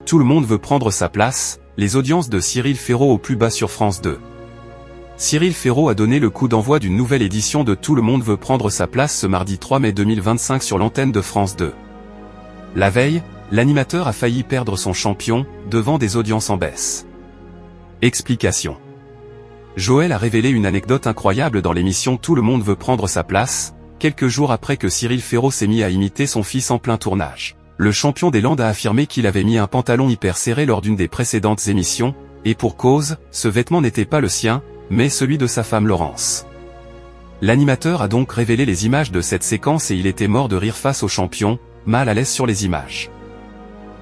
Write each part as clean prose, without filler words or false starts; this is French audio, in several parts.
Tout le monde veut prendre sa place, les audiences de Cyril Ferraud au plus bas sur France 2. Cyril Ferraud a donné le coup d'envoi d'une nouvelle édition de Tout le monde veut prendre sa place ce mardi 3 mai 2025 sur l'antenne de France 2. La veille, l'animateur a failli perdre son champion, devant des audiences en baisse. Explication. Joël a révélé une anecdote incroyable dans l'émission Tout le monde veut prendre sa place, quelques jours après que Cyril Ferraud s'est mis à imiter son fils en plein tournage. Le champion des Landes a affirmé qu'il avait mis un pantalon hyper serré lors d'une des précédentes émissions, et pour cause, ce vêtement n'était pas le sien, mais celui de sa femme Laurence. L'animateur a donc révélé les images de cette séquence et il était mort de rire face au champion, mal à l'aise sur les images.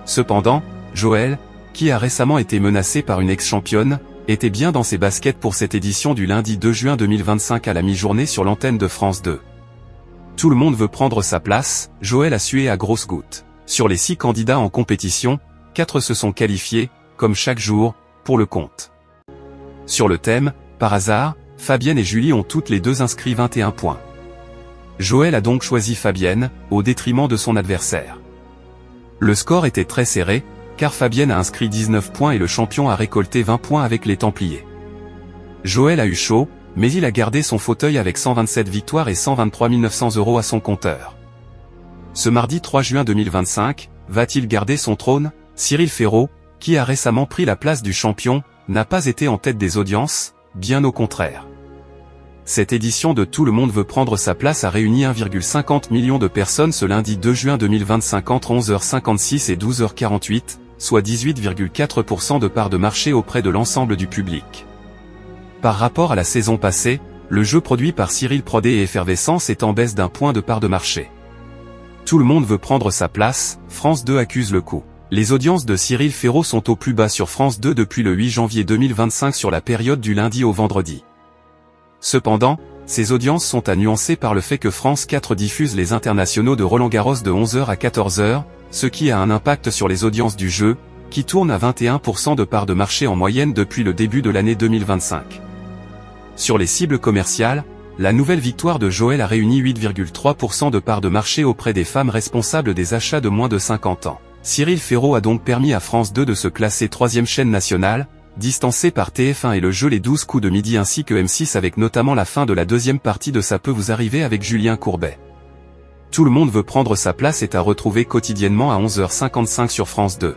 Cependant, Joël, qui a récemment été menacé par une ex-championne, était bien dans ses baskets pour cette édition du lundi 2 juin 2025 à la mi-journée sur l'antenne de France 2. Tout le monde veut prendre sa place, Joël a sué à grosses gouttes. Sur les 6 candidats en compétition, 4 se sont qualifiés, comme chaque jour, pour le compte. Sur le thème, par hasard, Fabienne et Julie ont toutes les deux inscrit 21 points. Joël a donc choisi Fabienne, au détriment de son adversaire. Le score était très serré, car Fabienne a inscrit 19 points et le champion a récolté 20 points avec les Templiers. Joël a eu chaud, mais il a gardé son fauteuil avec 127 victoires et 123 900 € à son compteur. Ce mardi 3 juin 2025, va-t-il garder son trône? Cyril Ferraud, qui a récemment pris la place du champion, n'a pas été en tête des audiences, bien au contraire. Cette édition de Tout le monde veut prendre sa place a réuni 1,50 million de personnes ce lundi 2 juin 2025 entre 11h56 et 12h48, soit 18,4% de part de marché auprès de l'ensemble du public. Par rapport à la saison passée, le jeu produit par Cyril Prodé et Effervescence est en baisse d'1 point de part de marché. Tout le monde veut prendre sa place, France 2 accuse le coup. Les audiences de Cyril Ferraud sont au plus bas sur France 2 depuis le 8 janvier 2025 sur la période du lundi au vendredi. Cependant, ces audiences sont à nuancer par le fait que France 4 diffuse les internationaux de Roland-Garros de 11h à 14h, ce qui a un impact sur les audiences du jeu, qui tournent à 21% de part de marché en moyenne depuis le début de l'année 2025. Sur les cibles commerciales, la nouvelle victoire de Joël a réuni 8,3% de part de marché auprès des femmes responsables des achats de moins de 50 ans. Cyril Ferraud a donc permis à France 2 de se classer 3e chaîne nationale, distancée par TF1 et le jeu Les 12 coups de midi ainsi que M6 avec notamment la fin de la deuxième partie de Ça peut vous arriver avec Julien Courbet. Tout le monde veut prendre sa place est à retrouver quotidiennement à 11h55 sur France 2.